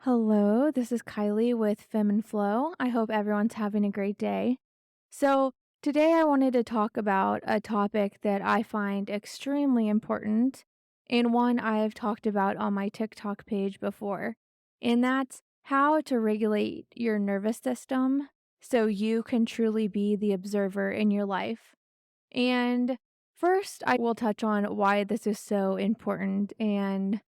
Hello, this is Kylie with Fem and Flow. I hope everyone's having a great day. So, today I wanted to talk about a topic that I find extremely important and one I have talked about on my TikTok page before, and that's how to regulate your nervous system so you can truly be the observer in your life. And first, I will touch on why this is so important and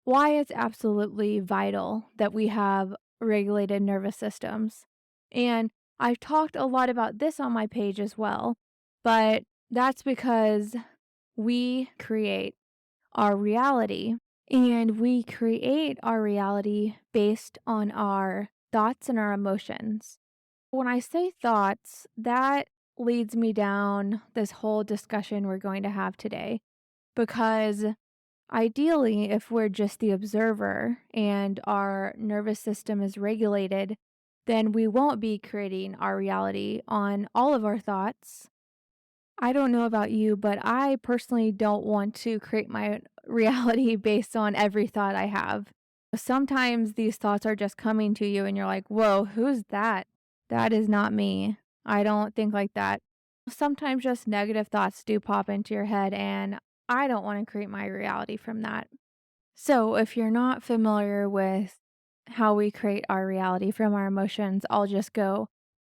why it's absolutely vital that we have regulated nervous systems. And I've talked a lot about this on my page as well, but that's because we create our reality and we create our reality based on our thoughts and our emotions. When I say thoughts, that leads me down this whole discussion we're going to have today. Because ideally, if we're just the observer and our nervous system is regulated, then we won't be creating our reality on all of our thoughts. I don't know about you, but I personally don't want to create my reality based on every thought I have. Sometimes these thoughts are just coming to you and you're like, whoa, who's that? That is not me. I don't think like that. Sometimes just negative thoughts do pop into your head, and I don't want to create my reality from that. So, if you're not familiar with how we create our reality from our emotions, I'll just go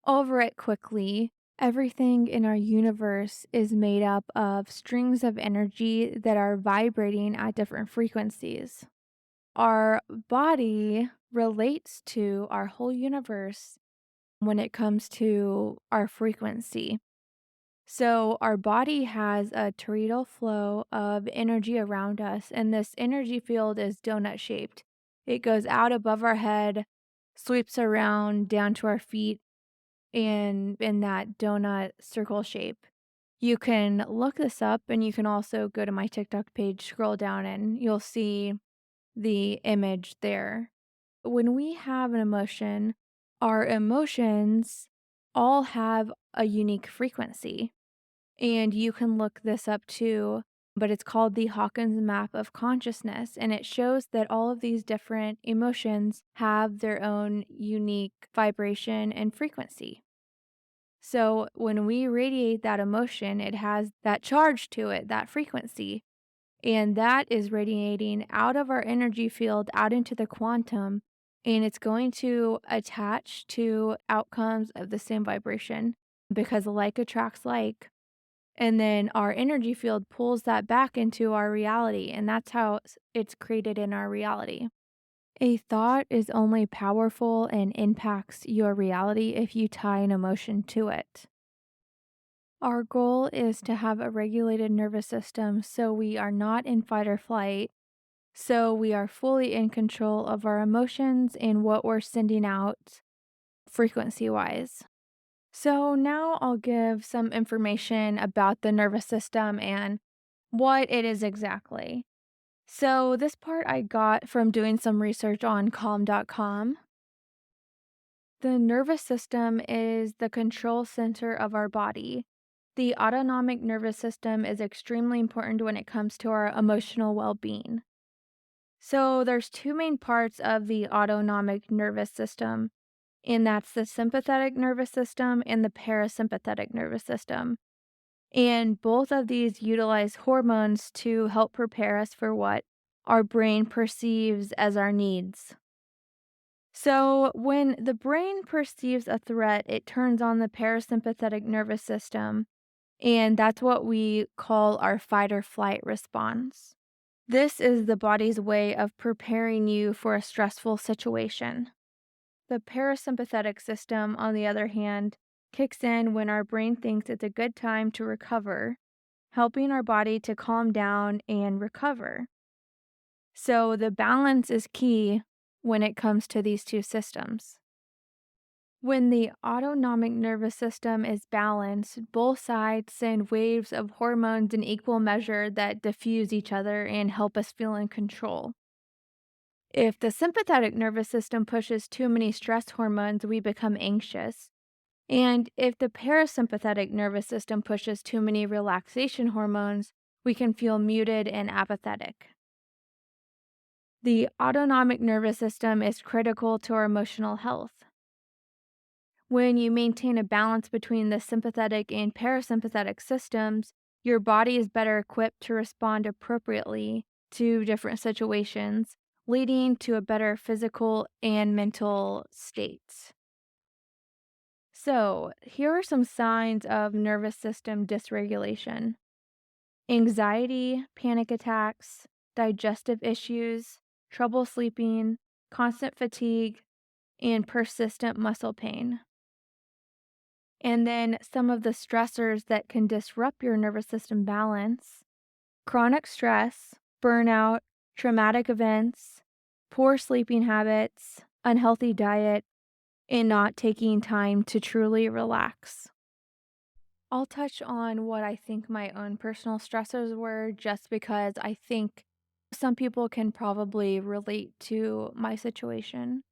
over it quickly. Everything in our universe is made up of strings of energy that are vibrating at different frequencies. Our body relates to our whole universe when it comes to our frequency. So, our body has a torrential flow of energy around us, and this energy field is donut shaped. It goes out above our head, sweeps around down to our feet, and in that donut circle shape. You can look this up, and you can also go to my TikTok page, scroll down, and you'll see the image there. When we have an emotion, our emotions all have a unique frequency. And you can look this up too, but it's called the Hawkins map of consciousness. And it shows that all of these different emotions have their own unique vibration and frequency. So when we radiate that emotion, it has that charge to it, that frequency. And that is radiating out of our energy field out into the quantum. And it's going to attach to outcomes of the same vibration because like attracts like. And then our energy field pulls that back into our reality, and that's how it's created in our reality. A thought is only powerful and impacts your reality if you tie an emotion to it. Our goal is to have a regulated nervous system so we are not in fight or flight, so we are fully in control of our emotions and what we're sending out frequency wise. So, now I'll give some information about the nervous system and what it is exactly. So, this part I got from doing some research on calm.com. The nervous system is the control center of our body. The autonomic nervous system is extremely important when it comes to our emotional well being. So, there's two main parts of the autonomic nervous system, and that's the sympathetic nervous system and the parasympathetic nervous system. And both of these utilize hormones to help prepare us for what our brain perceives as our needs. So, when the brain perceives a threat, it turns on the parasympathetic nervous system, and that's what we call our fight or flight response. This is the body's way of preparing you for a stressful situation. The parasympathetic system, on the other hand, kicks in when our brain thinks it's a good time to recover, helping our body to calm down and recover. So, the balance is key when it comes to these two systems. When the autonomic nervous system is balanced, both sides send waves of hormones in equal measure that diffuse each other and help us feel in control. If the sympathetic nervous system pushes too many stress hormones, we become anxious. And if the parasympathetic nervous system pushes too many relaxation hormones, we can feel muted and apathetic. The autonomic nervous system is critical to our emotional health. When you maintain a balance between the sympathetic and parasympathetic systems, your body is better equipped to respond appropriately to different situations, leading to a better physical and mental state. So, here are some signs of nervous system dysregulation: anxiety, panic attacks, digestive issues, trouble sleeping, constant fatigue, and persistent muscle pain. And then some of the stressors that can disrupt your nervous system balance: chronic stress, burnout, traumatic events, poor sleeping habits, unhealthy diet, and not taking time to truly relax. I'll touch on what I think my own personal stressors were just because I think some people can probably relate to my situation.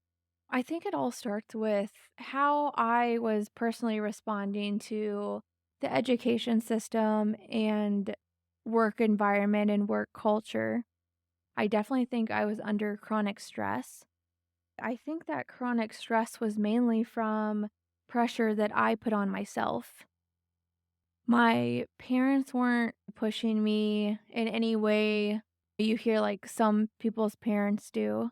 I think it all starts with how I was personally responding to the education system and work environment and work culture. I definitely think I was under chronic stress. I think that chronic stress was mainly from pressure that I put on myself. My parents weren't pushing me in any way you hear like some people's parents do.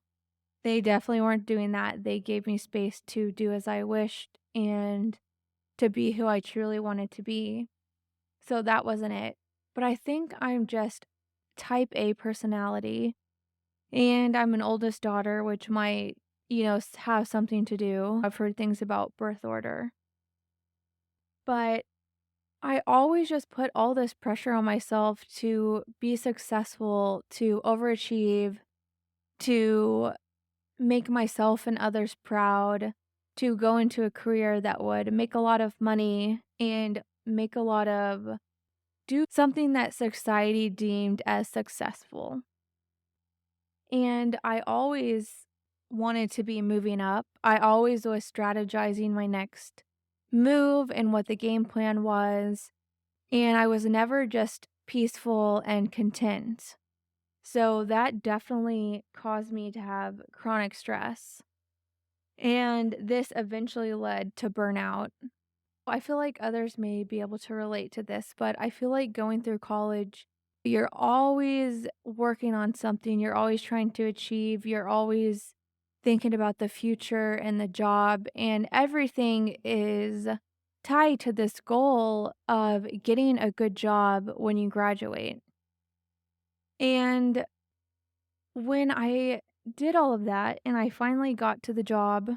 They definitely weren't doing that. They gave me space to do as I wished and to be who I truly wanted to be. So that wasn't it. But I think I'm just type A personality, and I'm an oldest daughter, which might, have something to do. I've heard things about birth order. But I always just put all this pressure on myself to be successful, to overachieve, to make myself and others proud, to go into a career that would make a lot of money and make a lot of do something that society deemed as successful. And I always wanted to be moving up. I always was strategizing my next move and what the game plan was. And I was never just peaceful and content. So that definitely caused me to have chronic stress. And this eventually led to burnout. I feel like others may be able to relate to this, but I feel like going through college, you're always working on something, you're always trying to achieve, you're always thinking about the future and the job, and everything is tied to this goal of getting a good job when you graduate. And when I did all of that and I finally got to the job,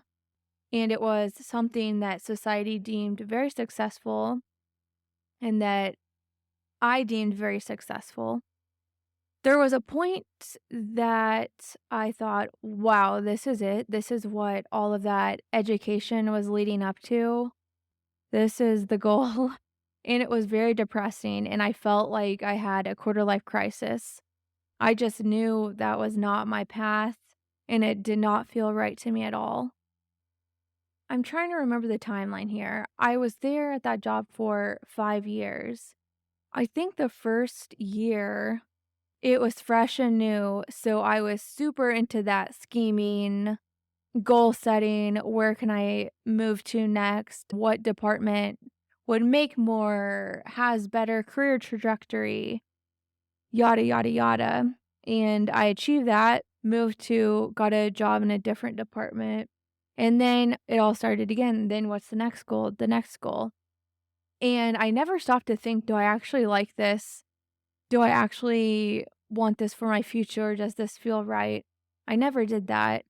and it was something that society deemed very successful and that I deemed very successful. There was a point that I thought, wow, this is it. This is what all of that education was leading up to. This is the goal. And it was very depressing. And I felt like I had a quarter life crisis. I just knew that was not my path and it did not feel right to me at all. I'm trying to remember the timeline here. I was there at that job for 5 years. I think the first year it was fresh and new, so I was super into that scheming, goal setting. Where can I move to next? What department would make more, has better career trajectory, yada, yada, yada. And I achieved that, moved to, got a job in a different department. And then it all started again. Then what's the next goal? The next goal. And I never stopped to think, do I actually like this? Do I actually want this for my future? Does this feel right? I never did that.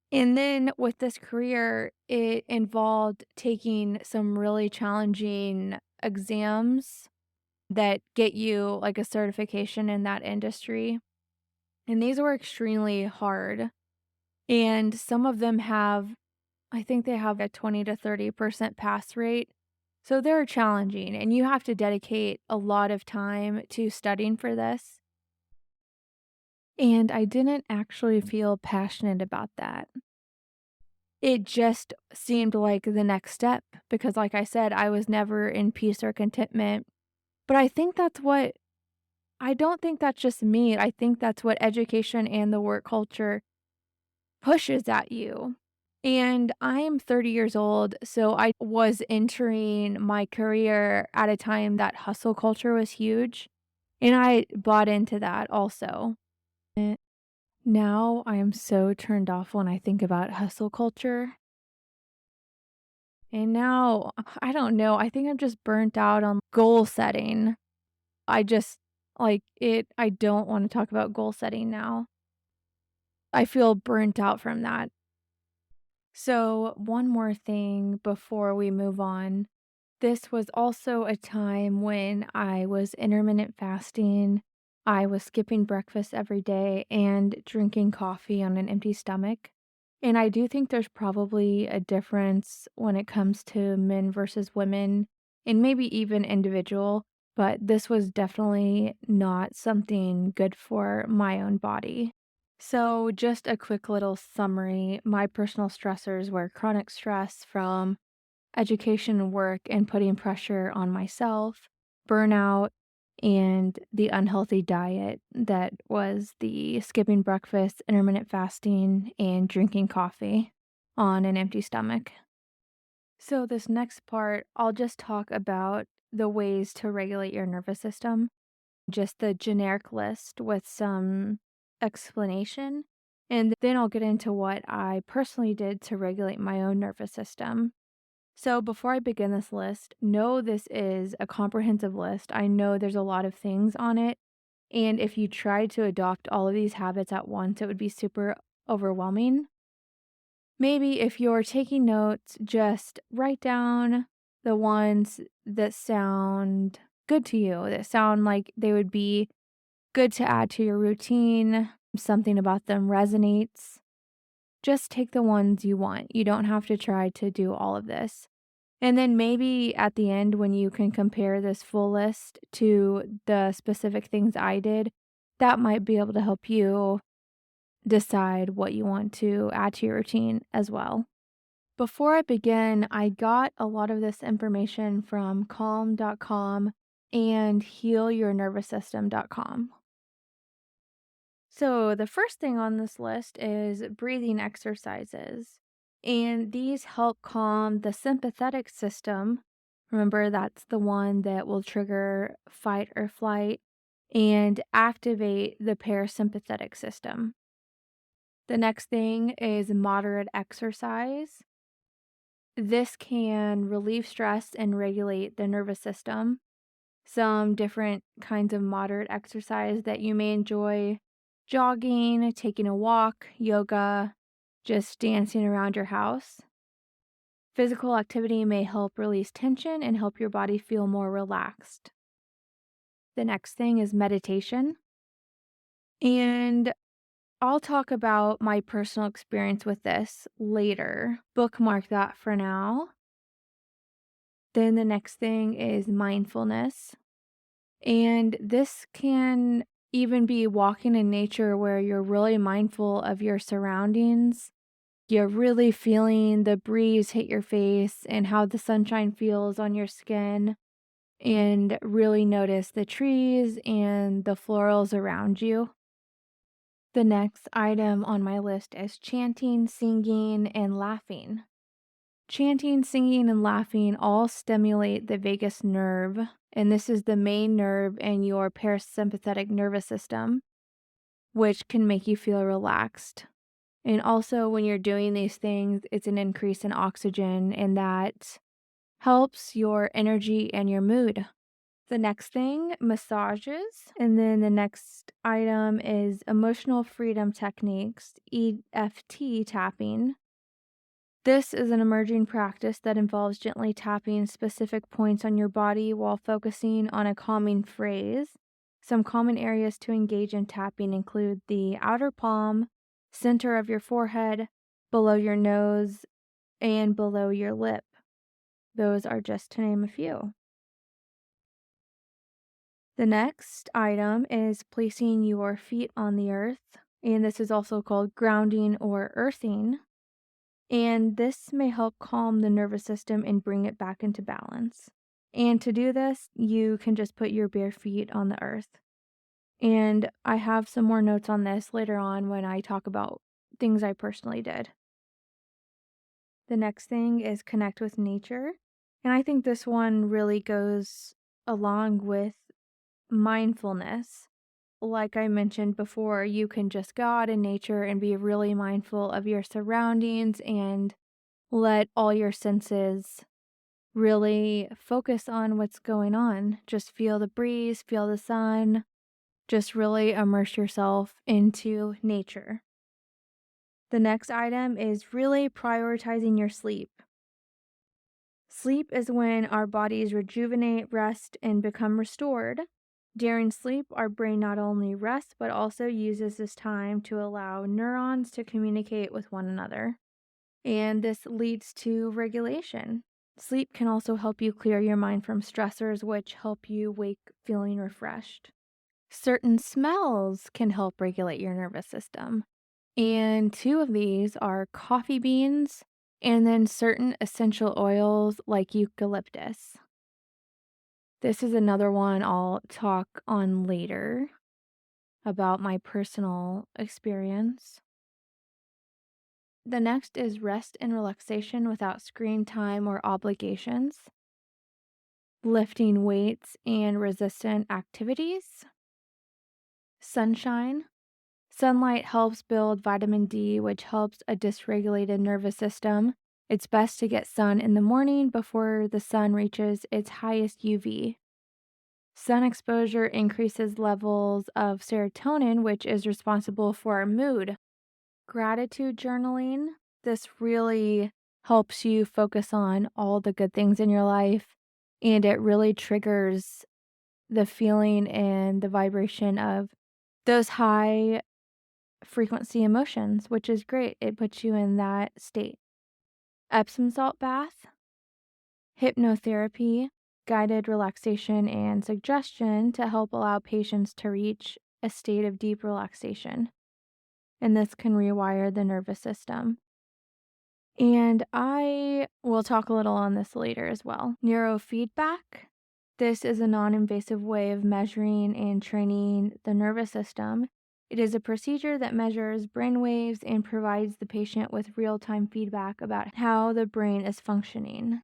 And then with this career, it involved taking some really challenging exams that get you like a certification in that industry. And these were extremely hard. And some of them have, I think they have a 20 to 30% pass rate. So they're challenging, and you have to dedicate a lot of time to studying for this. And I didn't actually feel passionate about that. It just seemed like the next step because, like I said, I was never in peace or contentment. But I think that's what I don't think that's just me. I think that's what education and the work culture pushes at you. And I am 30 years old, so I was entering my career at a time that hustle culture was huge, and I bought into that also. Eh, Now I am so turned off when I think about hustle culture. And now, I don't know, I think I'm just burnt out on goal setting. I just I don't wanna talk about goal setting now. I feel burnt out from that. So, one more thing before we move on. This was also a time when I was intermittent fasting. I was skipping breakfast every day and drinking coffee on an empty stomach. And I do think there's probably a difference when it comes to men versus women and maybe even individual, but this was definitely not something good for my own body. So, just a quick little summary. My personal stressors were chronic stress from education, work, and putting pressure on myself, burnout, and the unhealthy diet that was the skipping breakfast, intermittent fasting, and drinking coffee on an empty stomach. So, this next part, I'll just talk about the ways to regulate your nervous system, just the generic list with some explanation. And then I'll get into what I personally did to regulate my own nervous system. So, before I begin this list, know this is a comprehensive list. I know there's a lot of things on it. And if you tried to adopt all of these habits at once, it would be super overwhelming. Maybe if you're taking notes, just write down the ones that sound good to you, that sound like they would be good to add to your routine. Something about them resonates. Just take the ones you want. You don't have to try to do all of this. And then maybe at the end, when you can compare this full list to the specific things I did, that might be able to help you decide what you want to add to your routine as well. Before I begin, I got a lot of this information from calm.com and healyournervoussystem.com. So, the first thing on this list is breathing exercises. And these help calm the sympathetic system. Remember, that's the one that will trigger fight or flight and activate the parasympathetic system. The next thing is moderate exercise. This can relieve stress and regulate the nervous system. Some different kinds of moderate exercise that you may enjoy: jogging, taking a walk, yoga, just dancing around your house. Physical activity may help release tension and help your body feel more relaxed. The next thing is meditation. And I'll talk about my personal experience with this later. Bookmark that for now. Then the next thing is mindfulness. And this can even be walking in nature where you're really mindful of your surroundings. You're really feeling the breeze hit your face and how the sunshine feels on your skin, and really notice the trees and the florals around you. The next item on my list is chanting, singing, and laughing. Chanting, singing, and laughing all stimulate the vagus nerve, and this is the main nerve in your parasympathetic nervous system, which can make you feel relaxed. And also, when you're doing these things, it's an increase in oxygen, and that helps your energy and your mood. The next thing, massages. And then the next item is emotional freedom techniques, EFT tapping. This is an emerging practice that involves gently tapping specific points on your body while focusing on a calming phrase. Some common areas to engage in tapping include the outer palm, center of your forehead, below your nose, and below your lip. Those are just to name a few. The next item is placing your feet on the earth, and this is also called grounding or earthing. And this may help calm the nervous system and bring it back into balance. And to do this, you can just put your bare feet on the earth. And I have some more notes on this later on when I talk about things I personally did. The next thing is connect with nature. And I think this one really goes along with mindfulness. Like I mentioned before, you can just go out in nature and be really mindful of your surroundings and let all your senses really focus on what's going on. Just feel the breeze, feel the sun, just really immerse yourself into nature. The next item is really prioritizing your sleep. Sleep is when our bodies rejuvenate, rest, and become restored. During sleep, our brain not only rests but also uses this time to allow neurons to communicate with one another. And this leads to regulation. Sleep can also help you clear your mind from stressors, which help you wake feeling refreshed. Certain smells can help regulate your nervous system. And two of these are coffee beans and then certain essential oils like eucalyptus. This is another one I'll talk on later about my personal experience. The next is rest and relaxation without screen time or obligations, lifting weights and resistant activities, sunshine. Sunlight helps build vitamin D, which helps a dysregulated nervous system. It's best to get sun in the morning before the sun reaches its highest UV. Sun exposure increases levels of serotonin, which is responsible for our mood. Gratitude journaling, this really helps you focus on all the good things in your life, and it really triggers the feeling and the vibration of those high frequency emotions, which is great. It puts you in that state. Epsom salt bath, hypnotherapy, guided relaxation, and suggestion to help allow patients to reach a state of deep relaxation. And this can rewire the nervous system. And I will talk a little on this later as well. Neurofeedback. This is a non invasive way of measuring and training the nervous system. It is a procedure that measures brain waves and provides the patient with real time feedback about how the brain is functioning.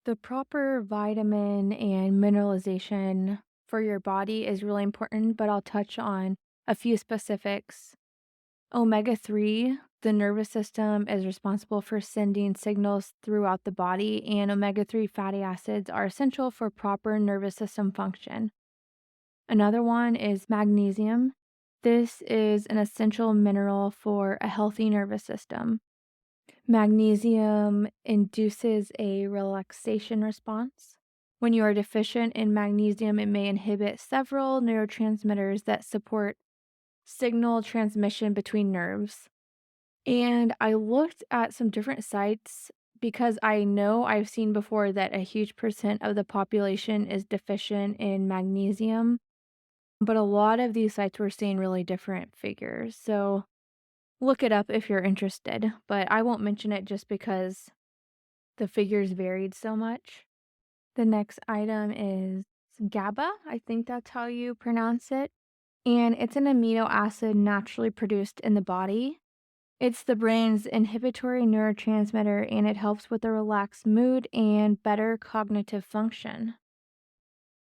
The proper vitamin and mineralization for your body is really important, but I'll touch on a few specifics. Omega 3, the nervous system is responsible for sending signals throughout the body, and omega 3 fatty acids are essential for proper nervous system function. Another one is magnesium. This is an essential mineral for a healthy nervous system. Magnesium induces a relaxation response. When you are deficient in magnesium, it may inhibit several neurotransmitters that support signal transmission between nerves. And I looked at some different sites because I know I've seen before that a huge percent of the population is deficient in magnesium, but a lot of these sites were seeing really different figures. So look it up if you're interested, but I won't mention it just because the figures varied so much. The next item is GABA. I think that's how you pronounce it. And it's an amino acid naturally produced in the body. It's the brain's inhibitory neurotransmitter and it helps with a relaxed mood and better cognitive function.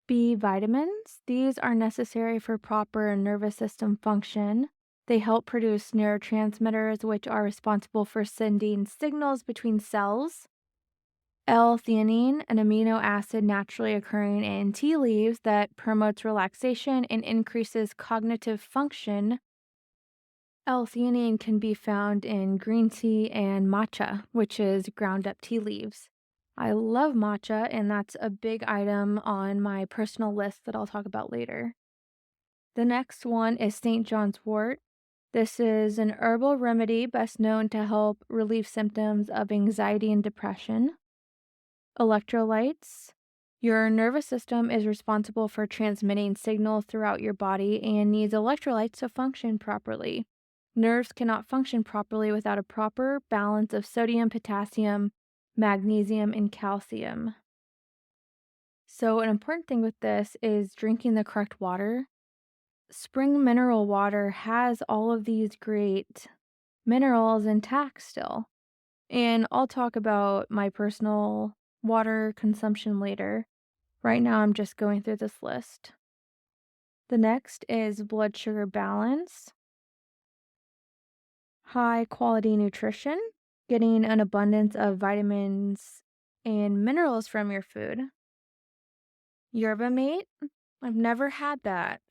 B vitamins, these are necessary for proper nervous system function. They help produce neurotransmitters, which are responsible for sending signals between cells. L-theanine, an amino acid naturally occurring in tea leaves that promotes relaxation and increases cognitive function. L-theanine can be found in green tea and matcha, which is ground up tea leaves. I love matcha, and that's a big item on my personal list that I'll talk about later. The next one is St. John's wort. This is an herbal remedy best known to help relieve symptoms of anxiety and depression. Electrolytes. Your nervous system is responsible for transmitting signals throughout your body and needs electrolytes to function properly. Nerves cannot function properly without a proper balance of sodium, potassium, magnesium, and calcium. So, an important thing with this is drinking the correct water. spring mineral water has all of these great minerals intact still. And I'll talk about my personal water consumption later. Right now, I'm just going through this list. The next is blood sugar balance, high quality nutrition, getting an abundance of vitamins and minerals from your food. Yerba mate, I've never had that.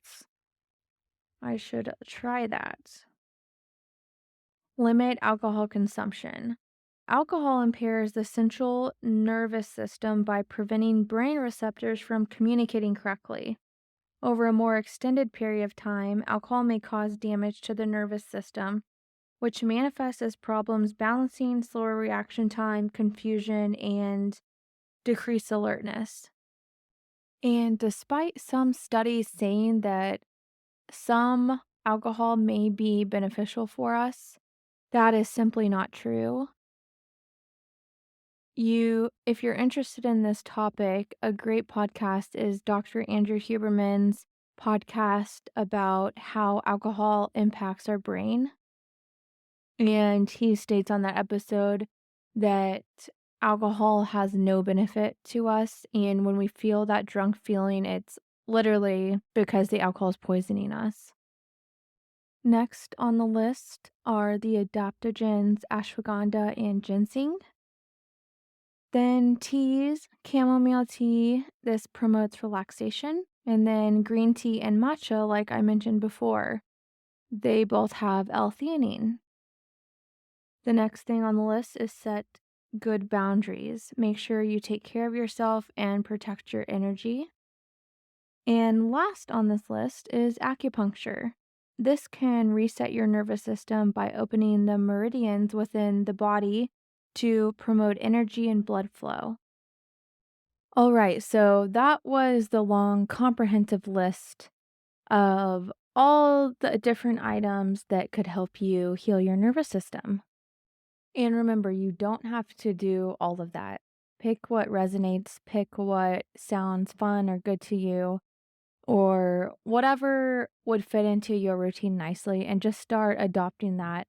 I should try that. Limit alcohol consumption. Alcohol impairs the central nervous system by preventing brain receptors from communicating correctly. Over a more extended period of time, alcohol may cause damage to the nervous system, which manifests as problems balancing, slower reaction time, confusion, and decreased alertness. And despite some studies saying that some alcohol may be beneficial for us, that is simply not true. If you're interested in this topic, a great podcast is Dr. Andrew Huberman's podcast about how alcohol impacts our brain. And he states on that episode that alcohol has no benefit to us. And when we feel that drunk feeling, it's literally because the alcohol is poisoning us. Next on the list are the adaptogens ashwagandha and ginseng. Then teas, chamomile tea, this promotes relaxation. And then green tea and matcha, like I mentioned before, they both have L-theanine. The next thing on the list is set good boundaries. Make sure you take care of yourself and protect your energy. And last on this list is acupuncture. This can reset your nervous system by opening the meridians within the body to promote energy and blood flow. All right, so that was the long, comprehensive list of all the different items that could help you heal your nervous system. And remember, you don't have to do all of that. Pick what resonates, pick what sounds fun or good to you, or whatever would fit into your routine nicely, and just start adopting that.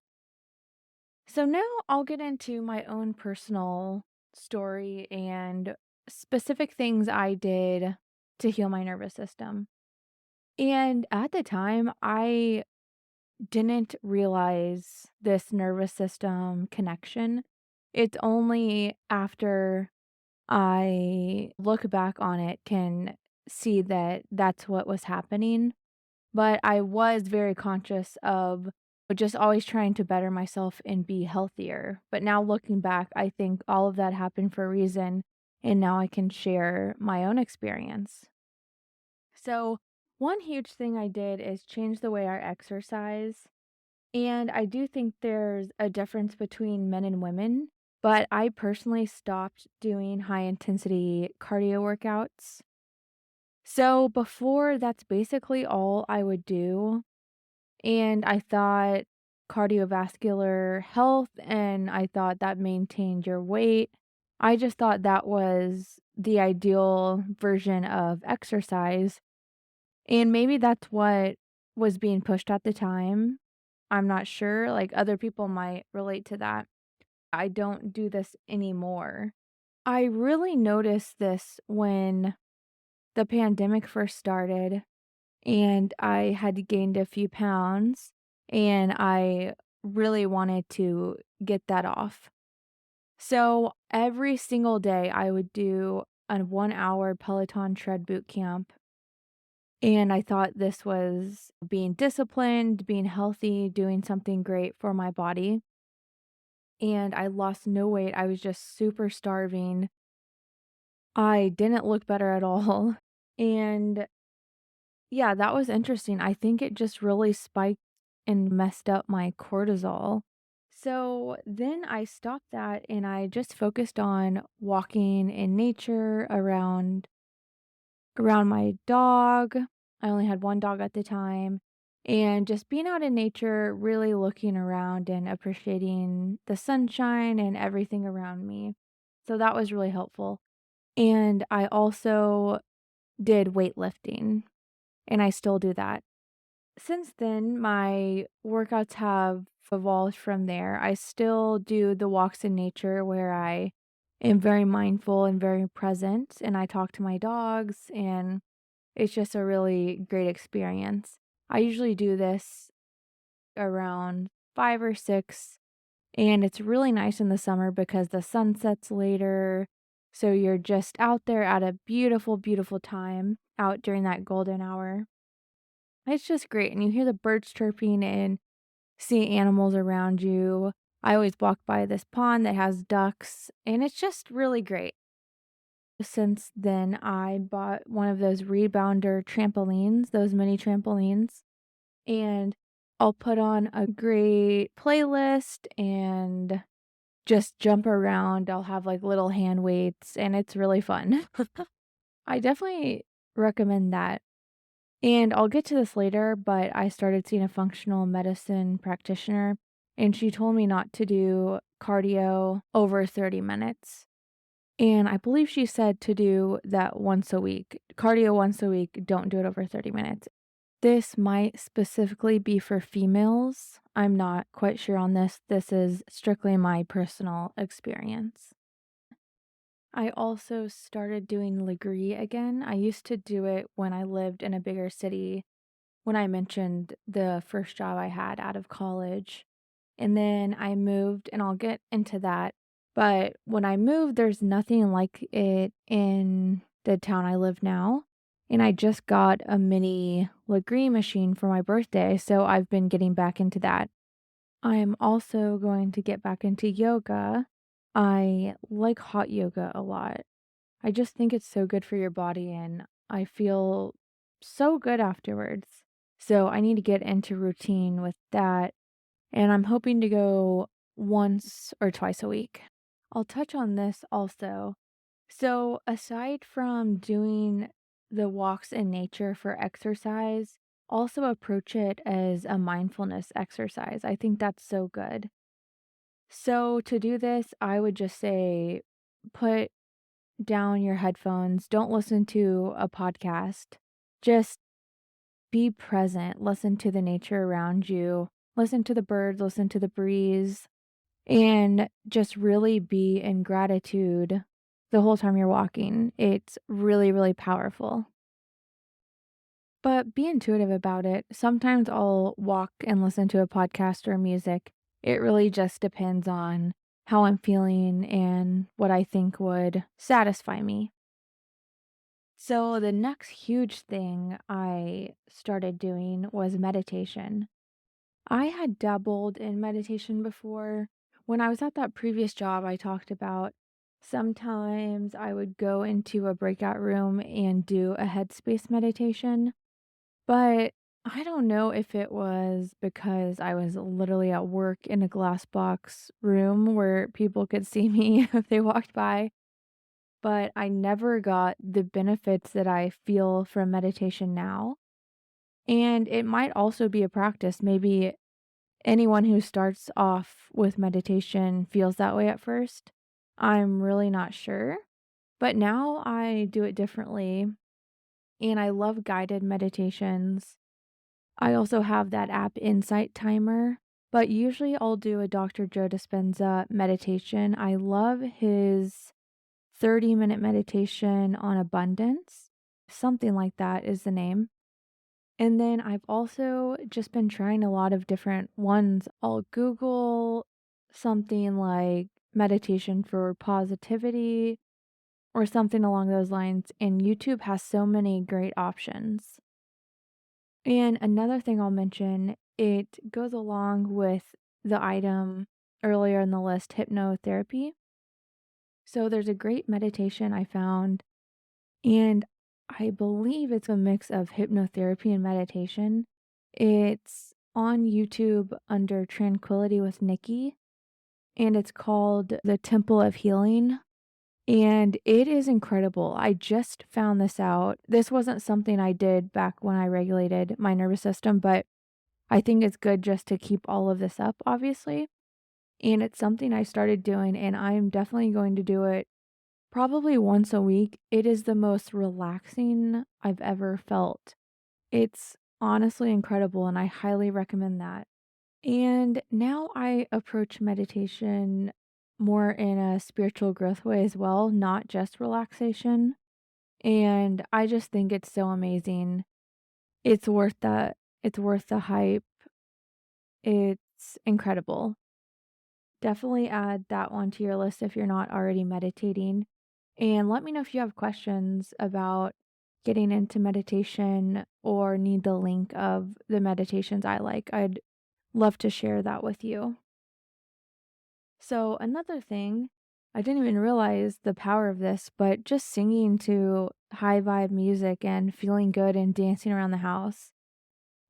So now I'll get into my own personal story and specific things I did to heal my nervous system. And at the time, I didn't realize this nervous system connection. It's only after I look back on it can see that that's what was happening. But I was very conscious of just always trying to better myself and be healthier. But now looking back, I think all of that happened for a reason, and now I can share my own experience. So, one huge thing I did is change the way I exercise. And I do think there's a difference between men and women, but I personally stopped doing high intensity cardio workouts. So before, that's basically all I would do. And I thought cardiovascular health and I thought that maintained your weight. I just thought that was the ideal version of exercise. And maybe that's what was being pushed at the time. I'm not sure. Like other people might relate to that. I don't do this anymore. I really noticed this when the pandemic first started and I had gained a few pounds and I really wanted to get that off. So every single day I would do a 1 hour Peloton tread boot camp. And I thought this was being disciplined, being healthy, doing something great for my body. And I lost no weight. I was just super starving. I didn't look better at all. And yeah, that was interesting. I think it just really spiked and messed up my cortisol. So then I stopped that and I just focused on walking in nature around my dog. I only had one dog at the time. And just being out in nature, really looking around and appreciating the sunshine and everything around me. So that was really helpful. And I also did weightlifting, and I still do that. Since then, my workouts have evolved from there. I still do the walks in nature where I am very mindful and very present, and I talk to my dogs, and it's just a really great experience. I usually do this around 5 or 6, and it's really nice in the summer because the sun sets later, so you're just out there at a beautiful, beautiful time out during that golden hour. It's just great, and you hear the birds chirping and see animals around you. I always walk by this pond that has ducks, and it's just really great. Since then, I bought one of those rebounder trampolines, those mini trampolines, and I'll put on a great playlist and just jump around. I'll have like little hand weights, and it's really fun. I definitely recommend that. And I'll get to this later, but I started seeing a functional medicine practitioner, and she told me not to do cardio over 30 minutes. And I believe she said to do that once a week. Cardio once a week, don't do it over 30 minutes. This might specifically be for females. I'm not quite sure on this. This is strictly my personal experience. I also started doing Legree again. I used to do it when I lived in a bigger city, when I mentioned the first job I had out of college. And then I moved, and I'll get into that. But when I moved, there's nothing like it in the town I live now. And I just got a mini Legree machine for my birthday, so I've been getting back into that. I am also going to get back into yoga. I like hot yoga a lot. I just think it's so good for your body, and I feel so good afterwards. So I need to get into routine with that, and I'm hoping to go once or twice a week. I'll touch on this also. So, aside from doing the walks in nature for exercise, also approach it as a mindfulness exercise. I think that's so good. So, to do this, I would just say put down your headphones, don't listen to a podcast. Just be present, listen to the nature around you, listen to the birds, listen to the breeze, and just really be in gratitude the whole time you're walking. It's really, really powerful. But be intuitive about it. Sometimes I'll walk and listen to a podcast or music. It really just depends on how I'm feeling and what I think would satisfy me. So, the next huge thing I started doing was meditation. I had dabbled in meditation before. When I was at that previous job I talked about, sometimes I would go into a breakout room and do a headspace meditation, but I don't know if it was because I was literally at work in a glass box room where people could see me if they walked by, but I never got the benefits that I feel from meditation now. And it might also be a practice. Maybe anyone who starts off with meditation feels that way at first. I'm really not sure. But now I do it differently, and I love guided meditations. I also have that app Insight Timer, but usually I'll do a Dr. Joe Dispenza meditation. I love his 30-minute meditation on abundance. Something like that is the name. And then I've also just been trying a lot of different ones. I'll Google something like meditation for positivity or something along those lines, and YouTube has so many great options. And another thing I'll mention, it goes along with the item earlier in the list, hypnotherapy. So there's a great meditation I found, and I believe it's a mix of hypnotherapy and meditation. It's on YouTube under Tranquility with Nikki, and it's called The Temple of Healing. And it is incredible. I just found this out. This wasn't something I did back when I regulated my nervous system, but I think it's good just to keep all of this up, obviously. And it's something I started doing, and I'm definitely going to do it probably once a week. It is the most relaxing I've ever felt. It's honestly incredible, and I highly recommend that. And now I approach meditation more in a spiritual growth way as well, not just relaxation. And I just think it's so amazing. It's worth it's worth the hype. It's incredible. Definitely add that one to your list if you're not already meditating. And let me know if you have questions about getting into meditation or need the link of the meditations I like. I'd love to share that with you. So, another thing, I didn't even realize the power of this, but just singing to high vibe music and feeling good and dancing around the house.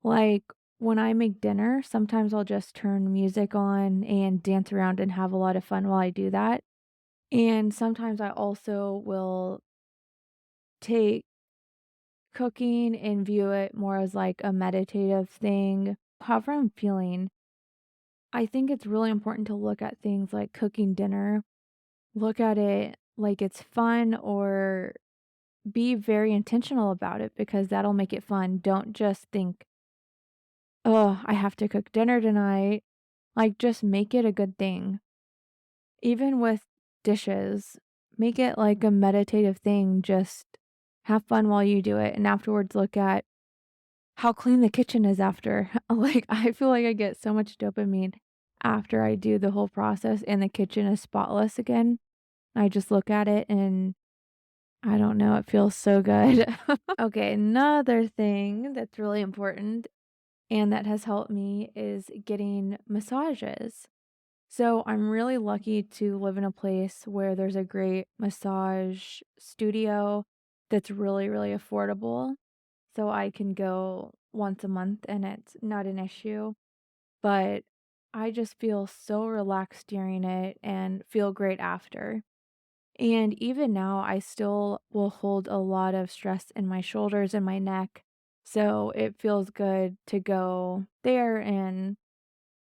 Like when I make dinner, sometimes I'll just turn music on and dance around and have a lot of fun while I do that. And sometimes I also will take cooking and view it more as like a meditative thing. However, I'm feeling, I think it's really important to look at things like cooking dinner, look at it like it's fun or be very intentional about it because that'll make it fun. Don't just think, oh, I have to cook dinner tonight. Like, just make it a good thing. Even with dishes, make it like a meditative thing. Just have fun while you do it. And afterwards, look at how clean the kitchen is after. Like, I feel like I get so much dopamine after I do the whole process and the kitchen is spotless again. I just look at it and I don't know, it feels so good. Okay, another thing that's really important and that has helped me is getting massages. So I'm really lucky to live in a place where there's a great massage studio that's really, really affordable. So I can go once a month and it's not an issue. But I just feel so relaxed during it and feel great after. And even now, I still will hold a lot of stress in my shoulders and my neck. So it feels good to go there and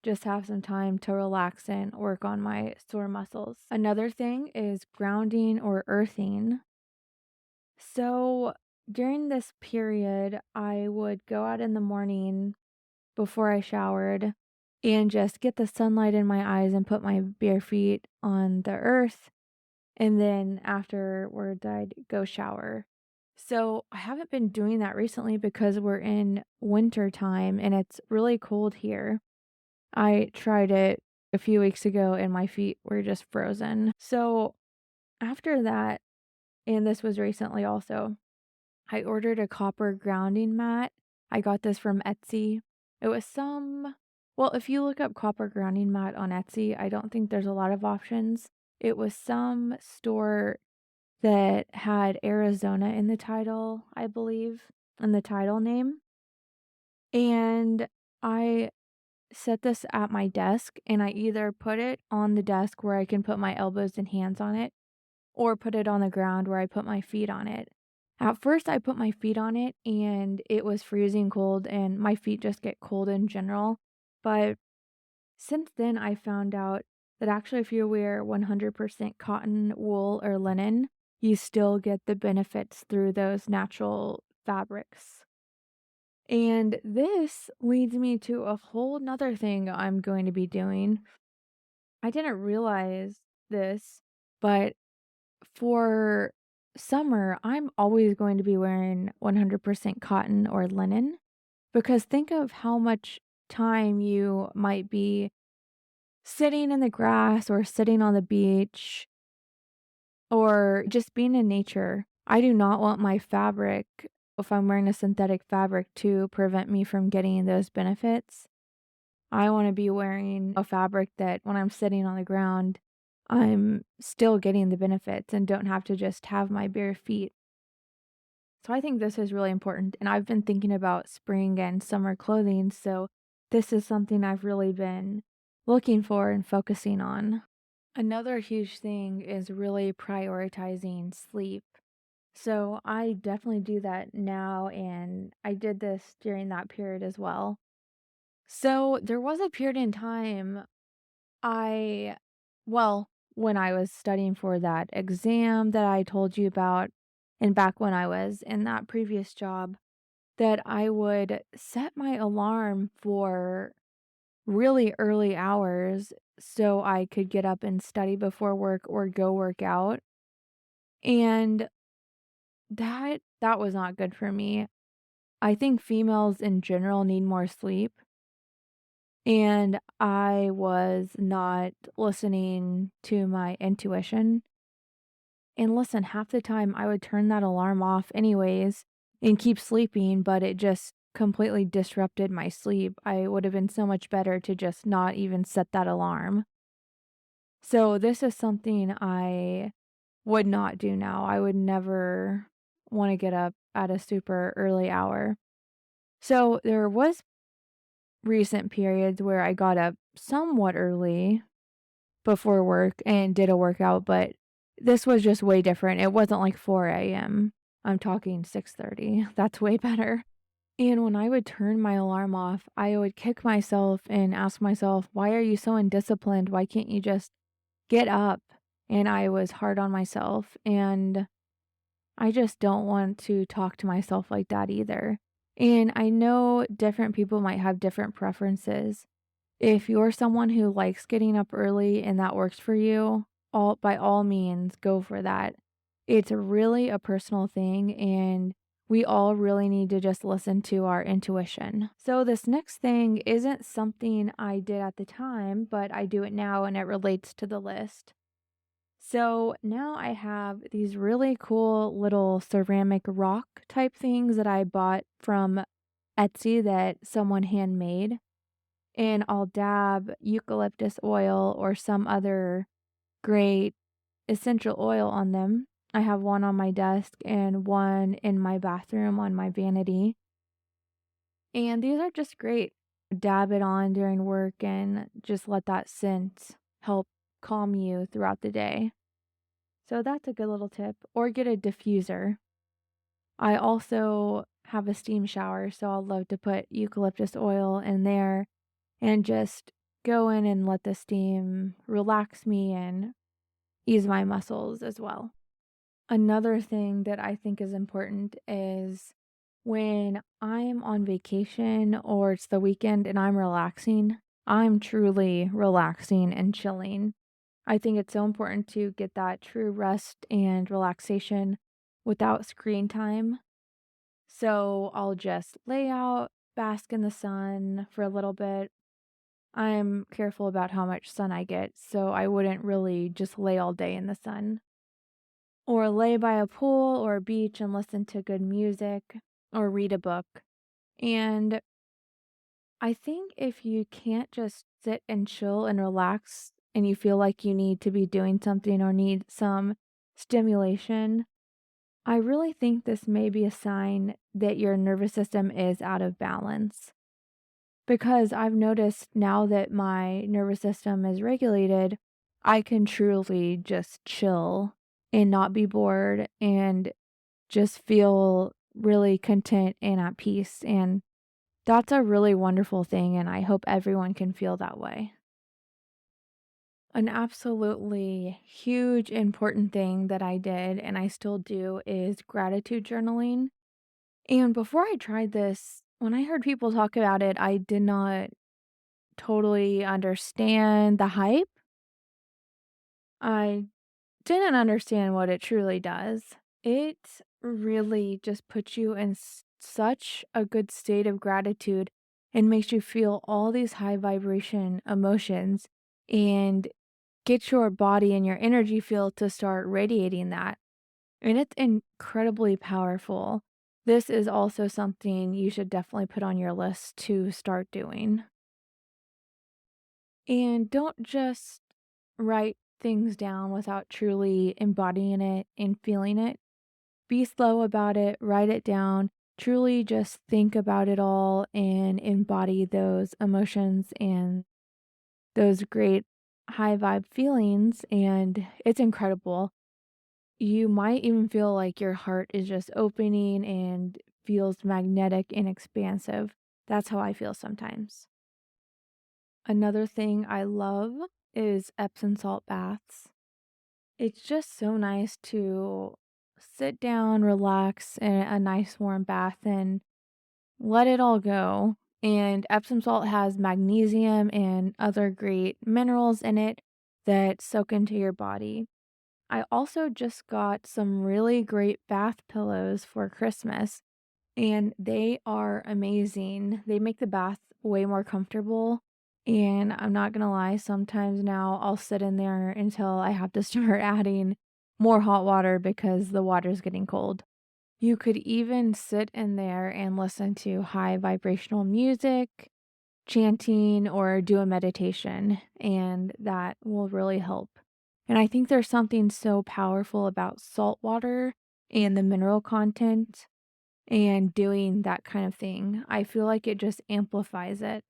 just have some time to relax and work on my sore muscles. Another thing is grounding or earthing. So during this period, I would go out in the morning before I showered and just get the sunlight in my eyes and put my bare feet on the earth. And then afterwards, I'd go shower. So I haven't been doing that recently because we're in winter time and it's really cold here. I tried it a few weeks ago and my feet were just frozen. So after that, and this was recently also, I ordered a copper grounding mat. I got this from Etsy. It was well, if you look up copper grounding mat on Etsy, I don't think there's a lot of options. It was some store that had Arizona in the title, I believe, in the title name. And I set this at my desk and I either put it on the desk where I can put my elbows and hands on it or put it on the ground where I put my feet on it. At first, I put my feet on it and it was freezing cold, and my feet just get cold in general. But since then, I found out that actually, if you wear 100% cotton, wool, or linen, you still get the benefits through those natural fabrics. And this leads me to a whole nother thing I'm going to be doing. I didn't realize this, but for summer, I'm always going to be wearing 100% cotton or linen because think of how much time you might be sitting in the grass or sitting on the beach or just being in nature. I do not want my fabric, if I'm wearing a synthetic fabric, to prevent me from getting those benefits. I want to be wearing a fabric that when I'm sitting on the ground, I'm still getting the benefits and don't have to just have my bare feet. So I think this is really important. And I've been thinking about spring and summer clothing. So this is something I've really been looking for and focusing on. Another huge thing is really prioritizing sleep. So I definitely do that now. And I did this during that period as well. So there was a period in time I well, when I was studying for that exam that I told you about, and back when I was in that previous job, that I would set my alarm for really early hours so I could get up and study before work or go work out. And that was not good for me. I think females in general need more sleep, and I was not listening to my intuition. And listen, half the time I would turn that alarm off anyways and keep sleeping, but it just completely disrupted my sleep. I would have been so much better to just not even set that alarm. So this is something I would not do now. I would never want to get up at a super early hour. So there was recent periods where I got up somewhat early before work and did a workout, but this was just way different. It wasn't like 4 AM. I'm talking 6:30. That's way better. And when I would turn my alarm off, I would kick myself and ask myself, "Why are you so undisciplined? Why can't you just get up?" And I was hard on myself, and I just don't want to talk to myself like that either. And I know different people might have different preferences. If you're someone who likes getting up early and that works for you, by all means, go for that. It's really a personal thing, and we all really need to just listen to our intuition. So this next thing isn't something I did at the time, but I do it now and it relates to the list. So now I have these really cool little ceramic rock type things that I bought from Etsy that someone handmade, and I'll dab eucalyptus oil or some other great essential oil on them. I have one on my desk and one in my bathroom on my vanity. And these are just great. Dab it on during work and just let that scent help calm you throughout the day. So that's a good little tip. Or get a diffuser. I also have a steam shower, so I'll love to put eucalyptus oil in there and just go in and let the steam relax me and ease my muscles as well. Another thing that I think is important is when I'm on vacation or it's the weekend and I'm relaxing, I'm truly relaxing and chilling. I think it's so important to get that true rest and relaxation without screen time. So I'll just lay out, bask in the sun for a little bit. I'm careful about how much sun I get, so I wouldn't really just lay all day in the sun. Or lay by a pool or a beach and listen to good music or read a book. And I think if you can't just sit and chill and relax and you feel like you need to be doing something or need some stimulation, I really think this may be a sign that your nervous system is out of balance. Because I've noticed now that my nervous system is regulated, I can truly just chill and not be bored and just feel really content and at peace. And that's a really wonderful thing. And I hope everyone can feel that way. An absolutely huge, important thing that I did and I still do is gratitude journaling. And before I tried this, when I heard people talk about it, I did not totally understand the hype. I didn't understand what it truly does. It really just puts you in such a good state of gratitude and makes you feel all these high vibration emotions and get your body and your energy field to start radiating that. And it's incredibly powerful. This is also something you should definitely put on your list to start doing. And don't just write things down without truly embodying it and feeling it. Be slow about it, write it down, truly just think about it all and embody those emotions and those great high vibe feelings. And it's incredible. You might even feel like your heart is just opening and feels magnetic and expansive. That's how I feel sometimes. Another thing I love is Epsom salt baths. It's just so nice to sit down, relax in a nice warm bath, and let it all go. And Epsom salt has magnesium and other great minerals in it that soak into your body. I also just got some really great bath pillows for Christmas, and they are amazing. They make the bath way more comfortable. And I'm not gonna lie, sometimes now I'll sit in there until I have to start adding more hot water because the water's getting cold. You could even sit in there and listen to high vibrational music, chanting, or do a meditation, and that will really help. And I think there's something so powerful about salt water and the mineral content and doing that kind of thing. I feel like it just amplifies it.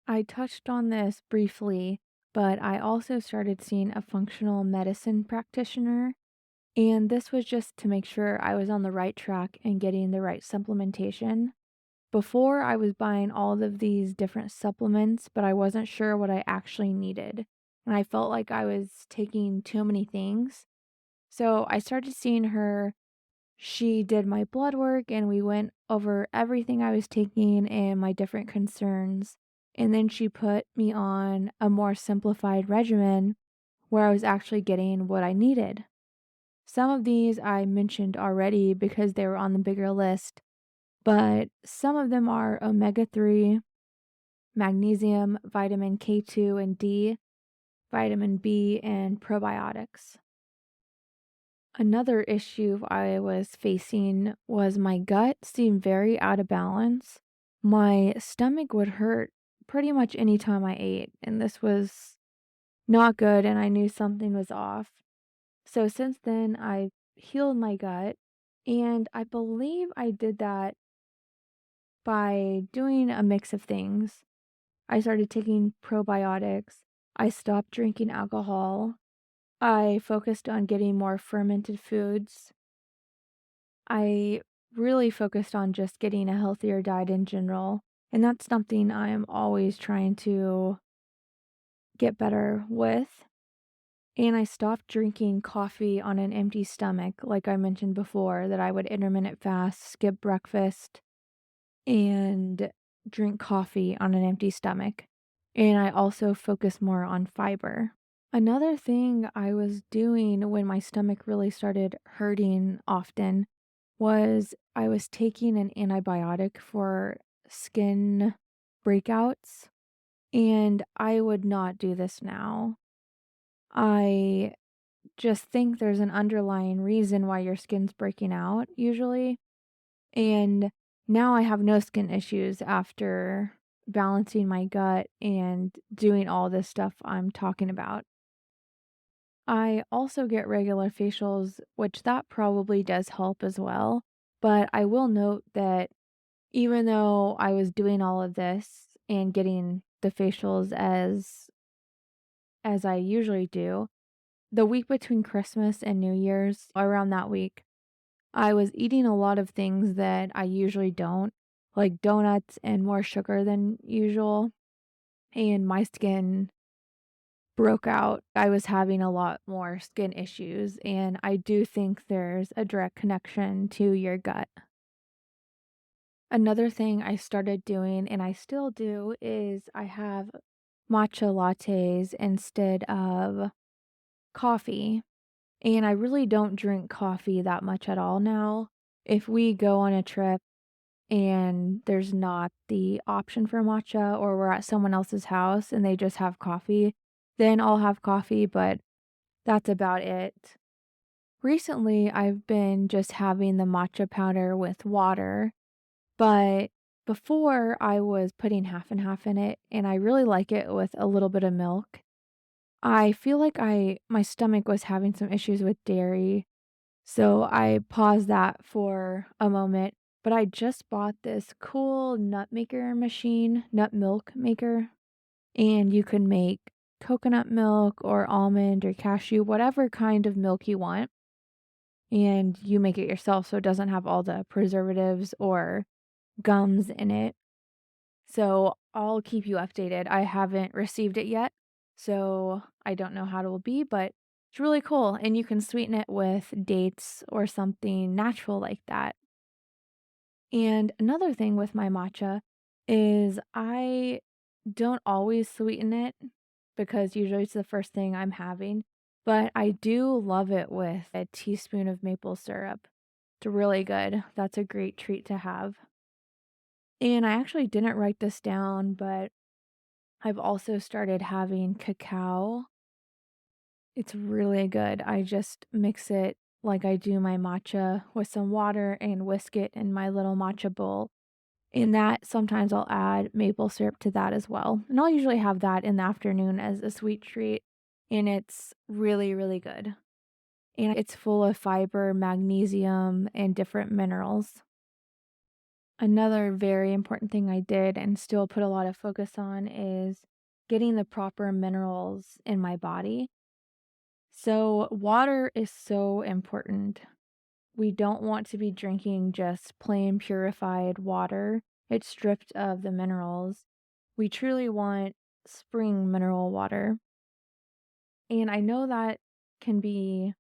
I touched on this briefly, but I also started seeing a functional medicine practitioner, and this was just to make sure I was on the right track and getting the right supplementation. Before, I was buying all of these different supplements, but I wasn't sure what I actually needed. And I felt like I was taking too many things. So I started seeing her. She did my blood work and we went over everything I was taking and my different concerns. And then she put me on a more simplified regimen where I was actually getting what I needed. Some of these I mentioned already because they were on the bigger list, but some of them are omega-3, magnesium, vitamin K2 and D, vitamin B, and probiotics. Another issue I was facing was my gut seemed very out of balance. My stomach would hurt pretty much any time I ate, and this was not good, and I knew something was off. So since then, I've healed my gut, and I believe I did that by doing a mix of things. I started taking probiotics. I stopped drinking alcohol. I focused on getting more fermented foods. I really focused on just getting a healthier diet in general. And that's something I'm always trying to get better with. And I stopped drinking coffee on an empty stomach, like I mentioned before, that I would intermittent fast, skip breakfast, and drink coffee on an empty stomach. And I also focus more on fiber. Another thing I was doing when my stomach really started hurting often was I was taking an antibiotic for skin breakouts, and I would not do this now. I just think there's an underlying reason why your skin's breaking out usually, and now I have no skin issues after balancing my gut and doing all this stuff I'm talking about. I also get regular facials, which that probably does help as well, but I will note that even though I was doing all of this and getting the facials as I usually do, the week between Christmas and New Year's, around that week, I was eating a lot of things that I usually don't, like donuts and more sugar than usual, and my skin broke out. I was having a lot more skin issues, and I do think there's a direct connection to your gut. Another thing I started doing, and I still do, is I have matcha lattes instead of coffee. And I really don't drink coffee that much at all now. If we go on a trip and there's not the option for matcha, or we're at someone else's house and they just have coffee, then I'll have coffee, but that's about it. Recently, I've been just having the matcha powder with water, but before I was putting half and half in it, and I really like it with a little bit of milk. I feel like my stomach was having some issues with dairy, so I paused that for a moment, but I just bought this cool nut maker machine, nut milk maker, and you can make coconut milk or almond or cashew, whatever kind of milk you want, and you make it yourself so it doesn't have all the preservatives or gums in it. So I'll keep you updated. I haven't received it yet, so I don't know how it will be, but it's really cool. And you can sweeten it with dates or something natural like that. And another thing with my matcha is I don't always sweeten it because usually it's the first thing I'm having, but I do love it with a teaspoon of maple syrup. It's really good. That's a great treat to have. And I actually didn't write this down, but I've also started having cacao. It's really good. I just mix it like I do my matcha with some water and whisk it in my little matcha bowl. And that sometimes I'll add maple syrup to that as well. And I'll usually have that in the afternoon as a sweet treat. And it's really, really good. And it's full of fiber, magnesium, and different minerals. Another very important thing I did and still put a lot of focus on is getting the proper minerals in my body. So, water is so important. We don't want to be drinking just plain purified water. It's stripped of the minerals. We truly want spring mineral water. And I know that can be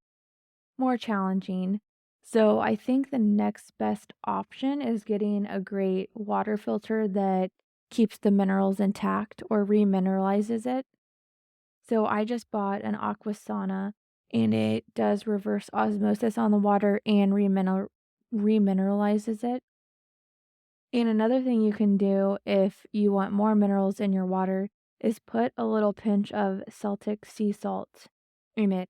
more challenging. So I think the next best option is getting a great water filter that keeps the minerals intact or remineralizes it. So I just bought an Aquasana and it does reverse osmosis on the water and remineralizes it. And another thing you can do if you want more minerals in your water is put a little pinch of Celtic sea salt in it.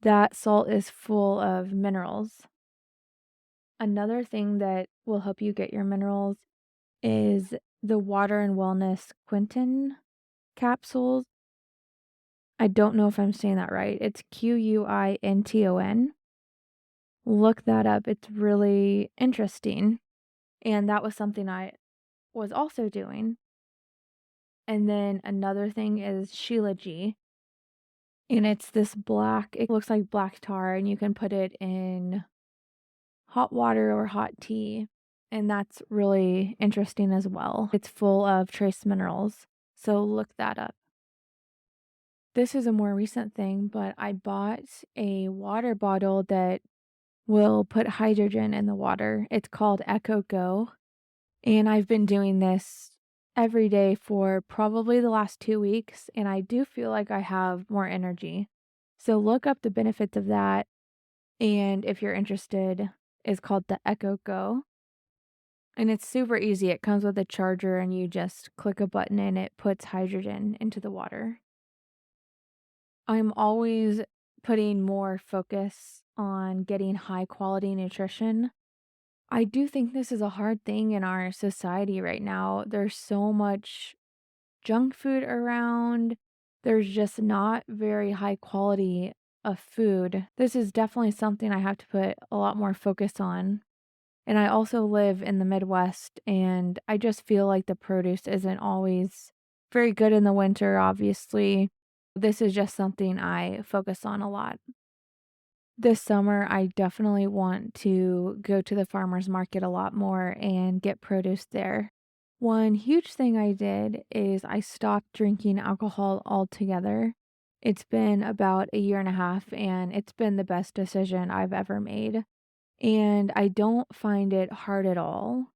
That salt is full of minerals. Another thing that will help you get your minerals is the Water and Wellness Quinton capsules. I don't know if I'm saying that right. It's Quinton. Look that up. It's really interesting. And that was something I was also doing. And then another thing is Sheila G. And it's this black, it looks like black tar, and you can put it in hot water or hot tea. And that's really interesting as well. It's full of trace minerals. So look that up. This is a more recent thing, but I bought a water bottle that will put hydrogen in the water. It's called Echo Go. And I've been doing this every day for probably the last 2 weeks, and I do feel like I have more energy. So look up the benefits of that, and if you're interested, it's called the Echo Go. And it's super easy. It comes with a charger and you just click a button and it puts hydrogen into the water. I'm always putting more focus on getting high quality nutrition. I do think this is a hard thing in our society right now. There's so much junk food around. There's just not very high quality of food. This is definitely something I have to put a lot more focus on. And I also live in the Midwest, and I just feel like the produce isn't always very good in the winter, obviously. This is just something I focus on a lot. This summer, I definitely want to go to the farmer's market a lot more and get produce there. One huge thing I did is I stopped drinking alcohol altogether. It's been about a year and a half, and it's been the best decision I've ever made. And I don't find it hard at all.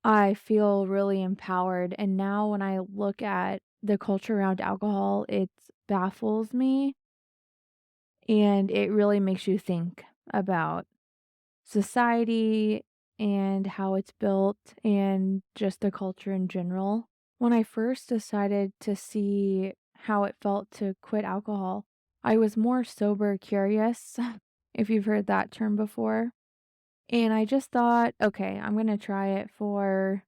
I feel really empowered. And now when I look at the culture around alcohol, it baffles me and it really makes you think about society and how it's built and just the culture in general. When I first decided to see how it felt to quit alcohol, I was more sober curious, if you've heard that term before. And I just thought, okay, I'm going to try it for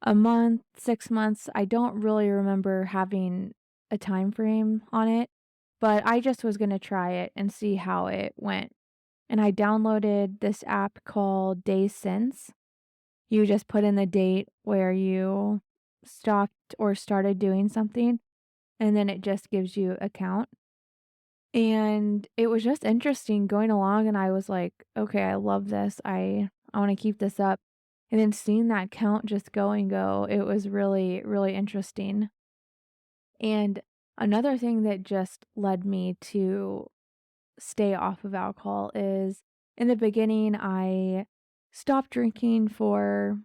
a month, 6 months. I don't really remember having a time frame on it, but I just was going to try it and see how it went. And I downloaded this app called Days Since. You just put in the date where you stopped or started doing something, and then it just gives you a count. And it was just interesting going along, and I was like, "Okay, I love this. I wanna keep this up." And then seeing that count just go and go, it was really, really interesting. And another thing that just led me to stay off of alcohol is in the beginning, I stopped drinking for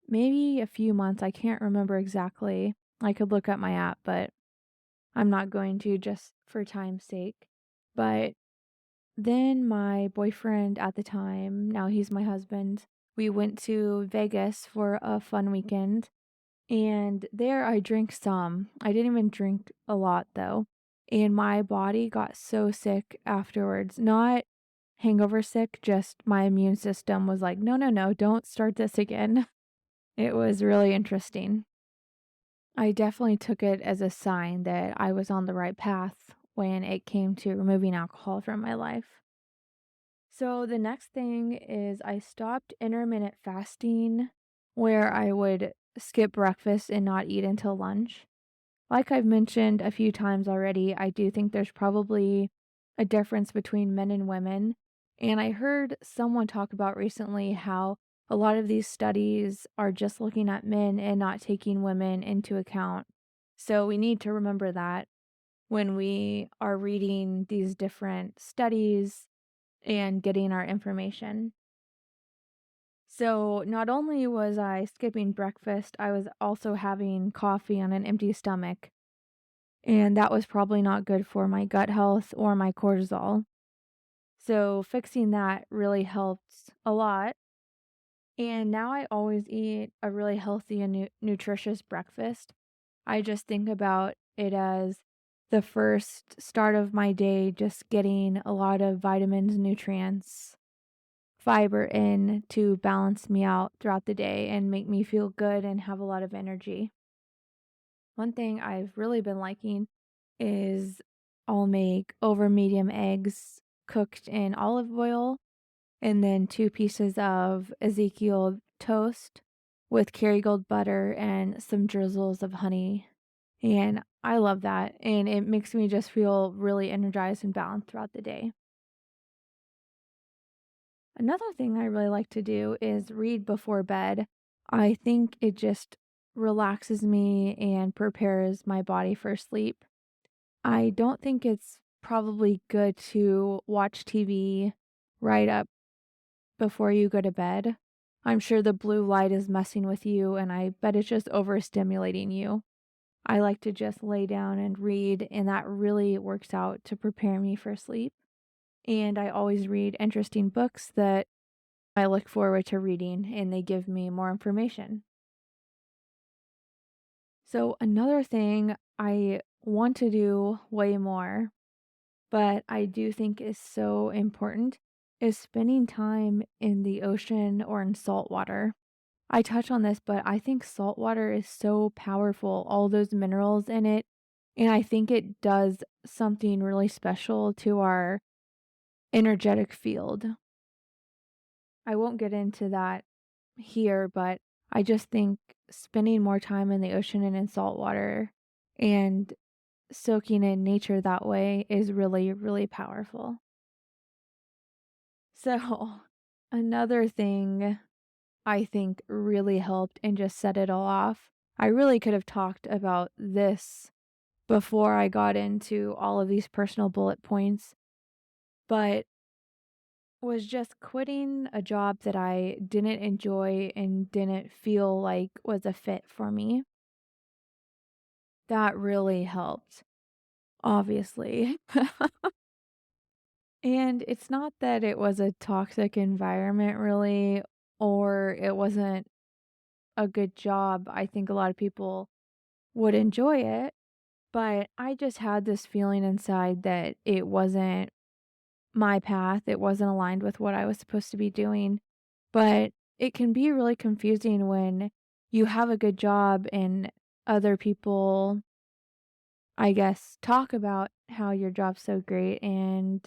maybe a few months. I can't remember exactly. I could look up my app, but I'm not going to just for time's sake. But then my boyfriend at the time, now he's my husband, we went to Vegas for a fun weekend. And there I drank some. I didn't even drink a lot though. And my body got so sick afterwards. Not hangover sick, just my immune system was like, no, no, no, don't start this again. It was really interesting. I definitely took it as a sign that I was on the right path when it came to removing alcohol from my life. So the next thing is I stopped intermittent fasting where I would skip breakfast and not eat until lunch. Like I've mentioned a few times already, I do think there's probably a difference between men and women. And I heard someone talk about recently how a lot of these studies are just looking at men and not taking women into account. So we need to remember that when we are reading these different studies and getting our information. So not only was I skipping breakfast, I was also having coffee on an empty stomach. And that was probably not good for my gut health or my cortisol. So fixing that really helped a lot. And now I always eat a really healthy and nutritious breakfast. I just think about it as the first start of my day, just getting a lot of vitamins, nutrients, fiber in to balance me out throughout the day and make me feel good and have a lot of energy. One thing I've really been liking is I'll make over medium eggs cooked in olive oil and then 2 pieces of Ezekiel toast with Kerrygold butter and some drizzles of honey. And I love that, and it makes me just feel really energized and balanced throughout the day. Another thing I really like to do is read before bed. I think it just relaxes me and prepares my body for sleep. I don't think it's probably good to watch TV right up before you go to bed. I'm sure the blue light is messing with you, and I bet it's just overstimulating you. I like to just lay down and read, and that really works out to prepare me for sleep. And I always read interesting books that I look forward to reading, and they give me more information. So, another thing I want to do way more, but I do think is so important, is spending time in the ocean or in salt water. I touch on this, but I think salt water is so powerful, all those minerals in it, and I think it does something really special to our energetic field. I won't get into that here, but I just think spending more time in the ocean and in salt water and soaking in nature that way is really, really powerful. So, another thing I think really helped and just set it all off. I really could have talked about this before I got into all of these personal bullet points, but was just quitting a job that I didn't enjoy and didn't feel like was a fit for me. That really helped, obviously. And it's not that it was a toxic environment, really, or it wasn't a good job. I think a lot of people would enjoy it, but I just had this feeling inside that it wasn't my path. It wasn't aligned with what I was supposed to be doing. But it can be really confusing when you have a good job and other people, I guess, talk about how your job's so great and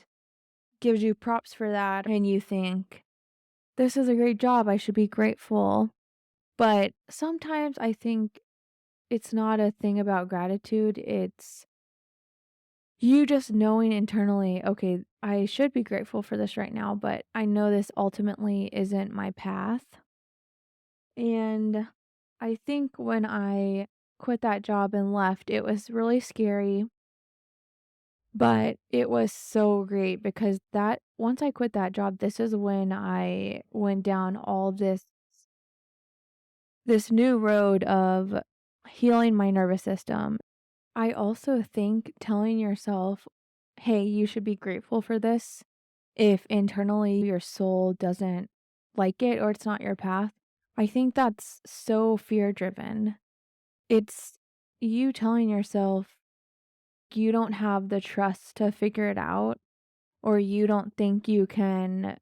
gives you props for that. And you think, this is a great job. I should be grateful. But sometimes I think it's not a thing about gratitude. It's you just knowing internally, okay, I should be grateful for this right now, but I know this ultimately isn't my path. And I think when I quit that job and left, it was really scary. But it was so great because that once I quit that job, this is when I went down all this new road of healing my nervous system. I also think telling yourself, "Hey, you should be grateful for this," if internally your soul doesn't like it or it's not your path, I think that's so fear driven. It's you telling yourself you don't have the trust to figure it out, or you don't think you can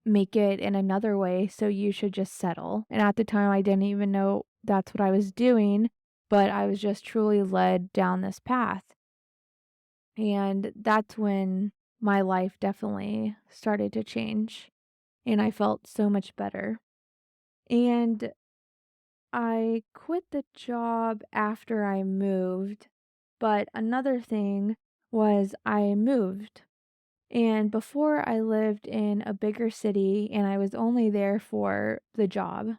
make it in another way, so you should just settle. And at the time, I didn't even know that's what I was doing, but I was just truly led down this path. And that's when my life definitely started to change, and I felt so much better. And I quit the job after I moved, but another thing was I moved. And before I lived in a bigger city and I was only there for the job.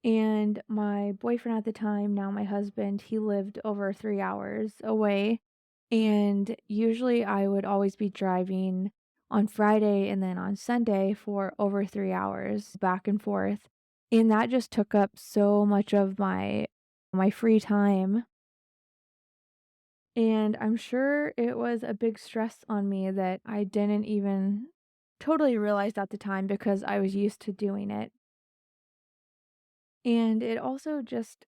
And my boyfriend at the time, now my husband, he lived over 3 hours away. And usually I would always be driving on Friday and then on Sunday for over 3 hours back and forth. And that just took up so much of my free time. And I'm sure it was a big stress on me that I didn't even totally realize at the time because I was used to doing it. And it also just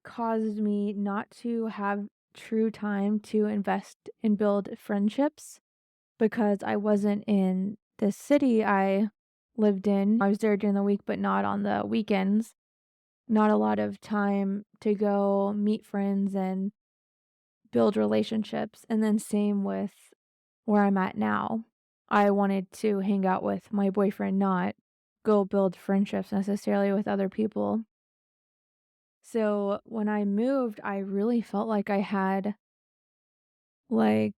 caused me not to have true time to invest and build friendships because I wasn't in the city I lived in. I was there during the week, but not on the weekends. Not a lot of time to go meet friends and build relationships. And then same with where I'm at now. I wanted to hang out with my boyfriend, not go build friendships necessarily with other people. So when I moved, I really felt like I had like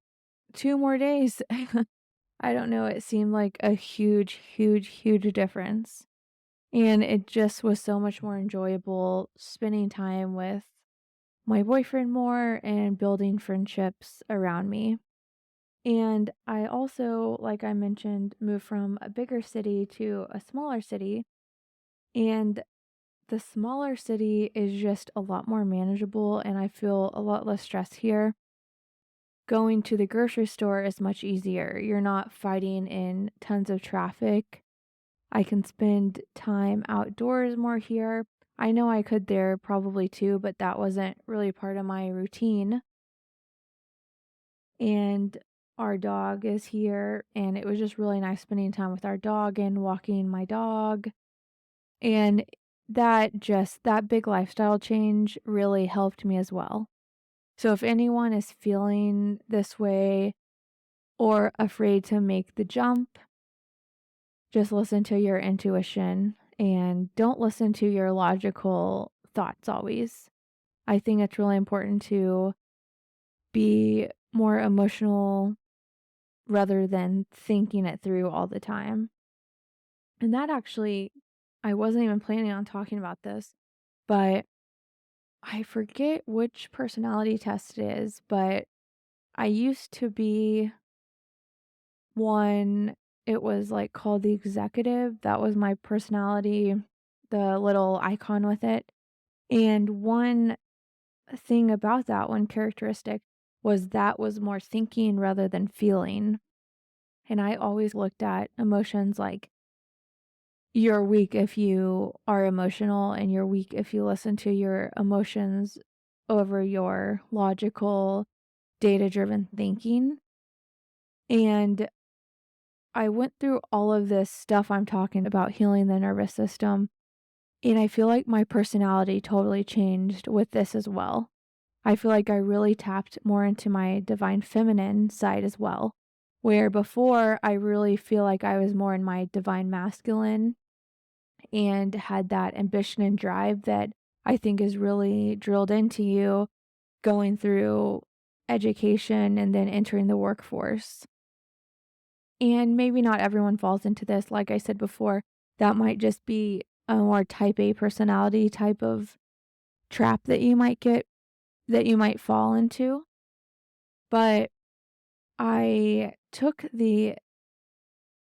2 more days. I don't know. It seemed like a huge, huge, huge difference. And it just was so much more enjoyable spending time with my boyfriend more and building friendships around me. And I also, like I mentioned, moved from a bigger city to a smaller city. And the smaller city is just a lot more manageable, and I feel a lot less stress here. Going to the grocery store is much easier. You're not fighting in tons of traffic. I can spend time outdoors more here. I know I could there probably too, but that wasn't really part of my routine. And our dog is here, and it was just really nice spending time with our dog and walking my dog. And that big lifestyle change really helped me as well. So if anyone is feeling this way or afraid to make the jump, just listen to your intuition and don't listen to your logical thoughts always. I think it's really important to be more emotional rather than thinking it through all the time. And that actually, I wasn't even planning on talking about this, but I forget which personality test it is, but I used to be one, it was like called the executive. That was my personality, the little icon with it. And one thing about that one characteristic was that was more thinking rather than feeling. And I always looked at emotions like you're weak if you are emotional, and you're weak if you listen to your emotions over your logical, data driven thinking. And I went through all of this stuff I'm talking about healing the nervous system, and I feel like my personality totally changed with this as well. I feel like I really tapped more into my divine feminine side as well, where before I really feel like I was more in my divine masculine and had that ambition and drive that I think is really drilled into you going through education and then entering the workforce. And maybe not everyone falls into this. Like I said before, that might just be a more type A personality type of trap that you might fall into. But I took the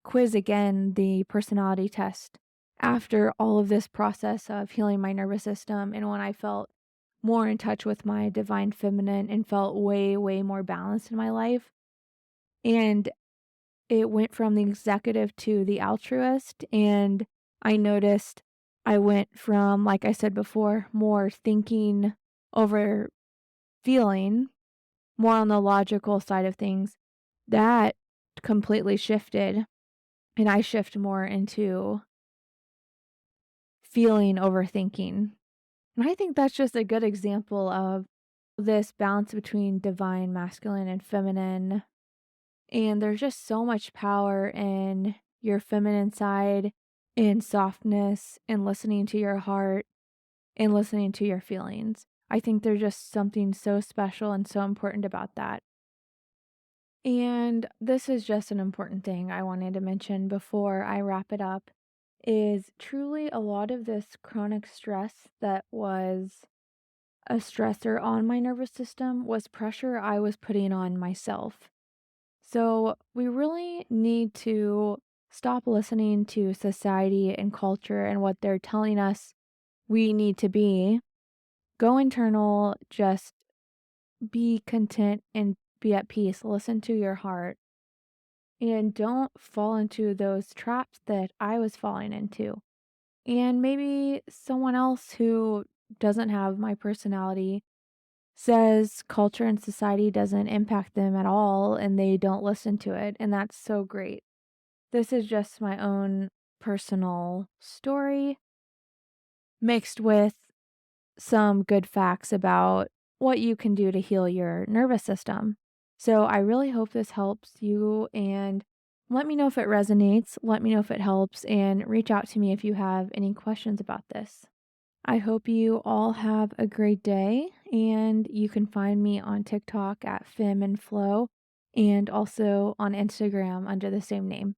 quiz again, the personality test, after all of this process of healing my nervous system and when I felt more in touch with my divine feminine and felt way, way more balanced in my life. And it went from the executive to the altruist, and I noticed I went from, like I said before, more thinking over feeling, more on the logical side of things. That completely shifted, and I shift more into feeling over thinking. And I think that's just a good example of this balance between divine masculine and feminine. And there's just so much power in your feminine side, in softness, and listening to your heart, and listening to your feelings. I think there's just something so special and so important about that. And this is just an important thing I wanted to mention before I wrap it up is truly a lot of this chronic stress that was a stressor on my nervous system was pressure I was putting on myself. So we really need to stop listening to society and culture and what they're telling us we need to be. Go internal, just be content and be at peace. Listen to your heart and don't fall into those traps that I was falling into. And maybe someone else who doesn't have my personality says culture and society doesn't impact them at all and they don't listen to it. And that's so great. This is just my own personal story mixed with some good facts about what you can do to heal your nervous system. So I really hope this helps you and let me know if it resonates, let me know if it helps, and reach out to me if you have any questions about this. I hope you all have a great day, and you can find me on TikTok at Fem and Flow and also on Instagram under the same name.